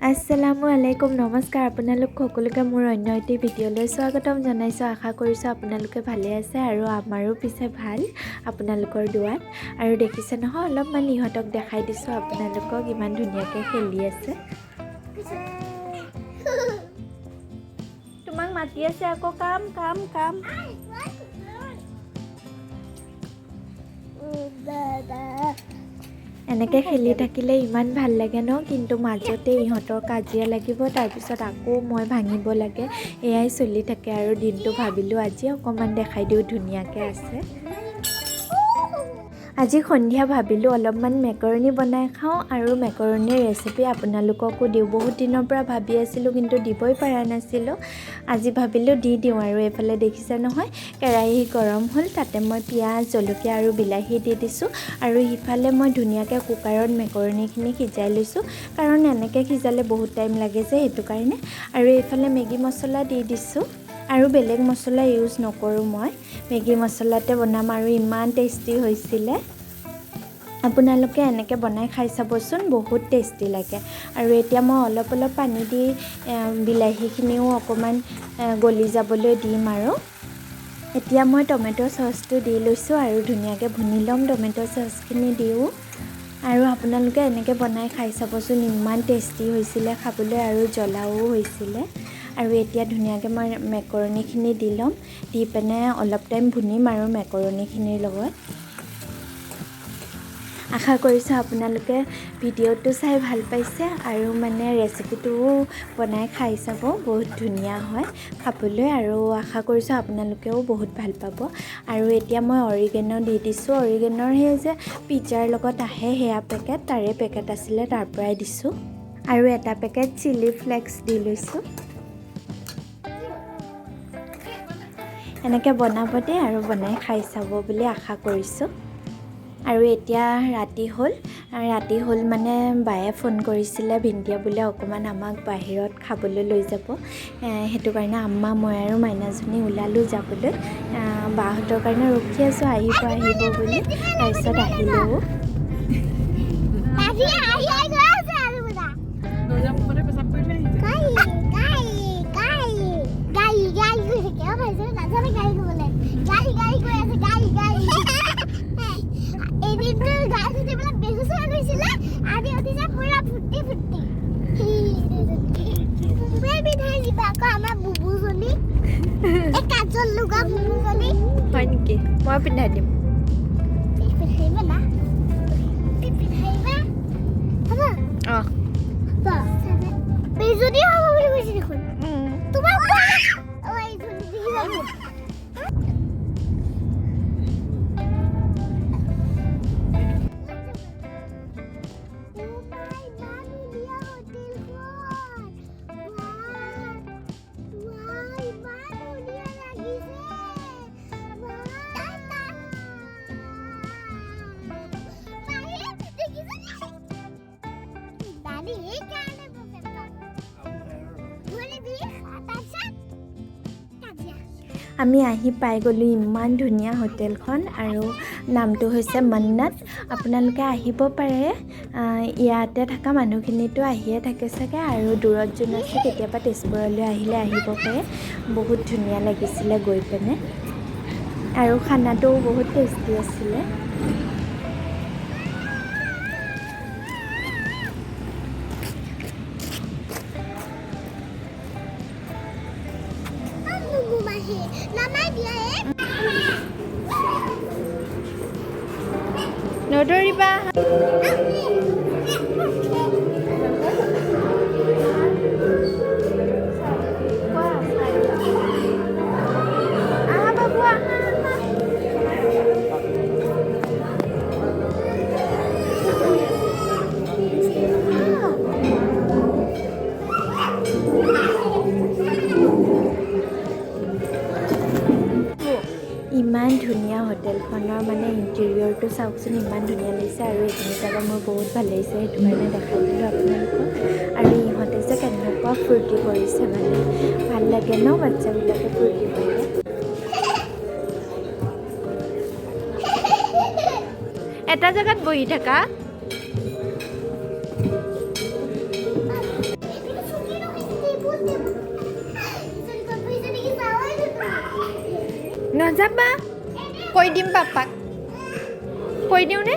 Assalamu alaikum নমস্কাৰ আপোনালোক সকলোকে মোৰ অন্য এটি ভিডিঅলৈ স্বাগতম জনাইছো আশা কৰিছো আপোনালোকে ভালে আছে আৰু আমাৰো পিছে ভাল আপোনালোকৰ দুৱাত আৰু দেখিছে নহয় অলপমান ইহঁতক দেখাই দিছো আপোনালোকক ইমান ধুনীয়াকৈ খেলি আছে তোমাক মাতি আছে আকৌ কাম কাম কাম এনেকৈ খেলি থাকিলে ইমান ভাল লাগে ন কিন্তু মাজতে ইহঁতৰ কাজিয়া লাগিব তাৰ পিছত আকৌ মই ভাঙিব লাগে এয়াই চলি থাকে আৰু দিনটো ভাবিলো আজি অকমান দেখাই দিও ধুনীয়াকৈ আছে আজি সন্ধিয়া ভাবিলো অলপমান মেকাৰণি বনাই খাও আৰু মেকাৰণিৰ ৰেচিপি আপোনালোককো দিও বহুত দিনৰ পৰা ভাবি আছিলো কিন্তু দিবই পৰা নাছিলো আজি ভাবিলো দি দিও আৰু এফালে দেখিছে নহয় কেৰাহী গৰম হ'ল তাতে মই পিয়াজ জলকীয়া আৰু বিলাহী দি দিছো আৰু ইফালে মই ধুনীয়াকৈ কুকাৰত মেকাৰণিখিনি সিজাই লৈছো কাৰণ এনেকৈ সিজালে বহুত টাইম লাগে যে হেতু কাৰণে আৰু এফালে মেগি মছলা দি দিছো আৰু বেলেগ মছলা ইউজ নকৰো মই মেগি মছলাতে বনাম আৰু ইমান টেষ্টি হৈছিলে আপোনালোকে এনেকৈ বনাই খাই চাবচোন বহুত টেষ্টি লাগে আৰু এতিয়া মই অলপ অলপ পানী দি বিলাহীখিনিও অকমান গলি যাবলৈ দিম আৰু এতিয়া মই টমেটো সসটো দি লৈছো আৰু ধুনীয়াকৈ ভুনি লম টমেটো সসখিনি দিও আৰু আপোনালোকে এনেকৈ বনাই খাই চাবচোন ইমান টেষ্টি হৈছিলে খাবলৈ আৰু জ্বলাও হৈছিলে আৰু এতিয়া ধুনীয়াকৈ মই মেকাৰণিখিনি দি লম দি পেনে অলপ টাইম ভুনিম আৰু মেকাৰণিখিনিৰ লগত আশা কৰিছো আপোনালোকে ভিডিঅ'টো চাই ভাল পাইছে আৰু মানে ৰেচিপিটোও বনাই খাই চাব বহুত ধুনীয়া হয় খাবলৈ আৰু আশা কৰিছো আপোনালোকেও বহুত ভাল পাব আৰু এতিয়া মই অৰিগেনো দি দিছো অৰিগেনৰ সেই যে পিজ্জাৰ লগত আহে হেয়া পেকেট তাৰে পেকেট আছিলে তাৰ পৰাই দিছো আৰু এটা পেকেট চিলি ফ্লেক্স দি লৈছো এনেকৈ বনাব দে আৰু বনাই খাই চাব বুলি আশা কৰিছো আৰু এতিয়া ৰাতি হ'ল মানে বায়ে ফোন কৰিছিলে ভিন্দিয়া বোলে অকমান আমাক বাহিৰত খাবলৈ লৈ যাব হেতু কাৰণে আম্মা মই আৰু মাইনাজনী ওলালো যাবলৈ বাহঁতৰ কাৰণে ৰখি আছো আহিব বুলি তাৰপিছত আহিলো হয় নেকি মই পিন্ধাই দিম আমি আহি পাই গ'লো ইমান ধুনীয়া হোটেলখন আৰু নামটো হৈছে মন্নত আপোনালোকে আহিব পাৰে ইয়াতে থকা মানুহখিনিতো আহিয়ে থাকে চাগে আৰু দূৰত যোন আছে কেতিয়াবা তেজপুৰলৈ আহিলে আহিব পাৰে বহুত ধুনীয়া লাগিছিলে গৈ পেনে আৰু খানাটোও বহুত টেষ্টি আছিলে নদৰিবা ইমান ধুনীয়া হোটেলখনৰ মানে ইণ্টেৰিয়ৰটো চাওকচোন, ইমান ধুনীয়া লাগিছে আৰু এইখিনি জেগা মোৰ বহুত ভাল লাগিছে, সেইটো কাৰণে দেখাই দিলোঁ আপোনালোকক। আৰু ইহঁতে যে কেনেকুৱা ফূৰ্তি কৰিছে, মানে ভাল লাগে ন বাচ্ছাবিলাকে ফূৰ্তি কৰিলে। এটা জেগাত বহি থাকা। নাযাবা, কৈ দিম পাপাক, কৈ দিওঁনে?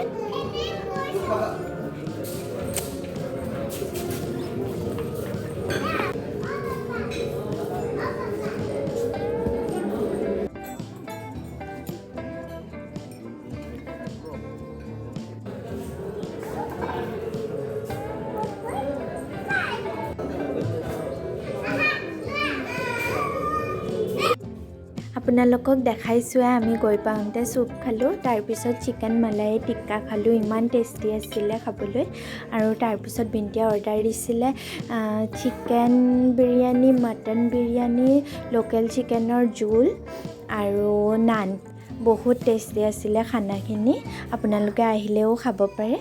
আপোনালোকক দেখাইছোঁৱে, আমি গৈ পাওঁতে চুপ খালোঁ, তাৰপিছত চিকেন মালাই টিক্কা খালোঁ, ইমান টেষ্টি আছিলে খাবলৈ। আৰু তাৰপিছত বিন্টিয়ে অৰ্ডাৰ দিছিলে chicken biryani, mutton biryani, local চিকেনৰ জোল আৰু নান। বহুত টেষ্টি আছিলে খানাখিনি, আপোনালোকে আহিলেও খাব পাৰে।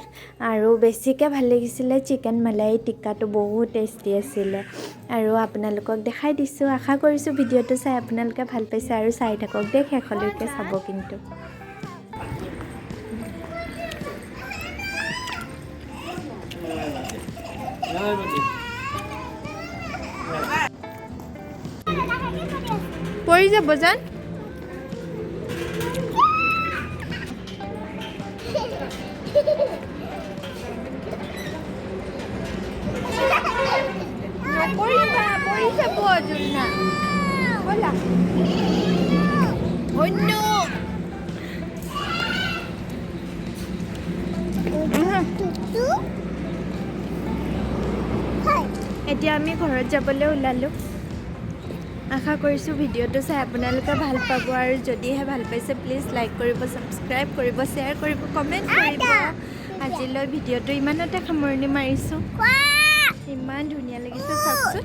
আৰু বেছিকৈ ভাল লাগিছিলে চিকেন মালাই টিক্কাটো, বহুত টেষ্টি আছিলে। আৰু আপোনালোকক দেখাই দিছোঁ, আশা কৰিছোঁ ভিডিঅ'টো চাই আপোনালোকে ভাল পাইছে আৰু চাই থাকক দেই, শেষলৈকে চাব কিন্তু। পৰি যাব যেন। নকৰিবা, পৰি যাব জুলনা। ব'লা। অন্য এতিয়া আমি ঘৰত যাবলৈ ওলালোঁ। আশা কৰিছোঁ ভিডিঅ'টো চাই আপোনালোকে ভাল পাব, আৰু যদিহে ভাল পাইছে প্লিজ লাইক কৰিব, ছাবস্ক্ৰাইব কৰিব, শ্বেয়াৰ কৰিব, কমেণ্ট কৰিব। আজিলৈ ভিডিঅ'টো ইমানতে সামৰণি মাৰিছোঁ। ইমান ধুনীয়া লাগিছে চাওকচোন।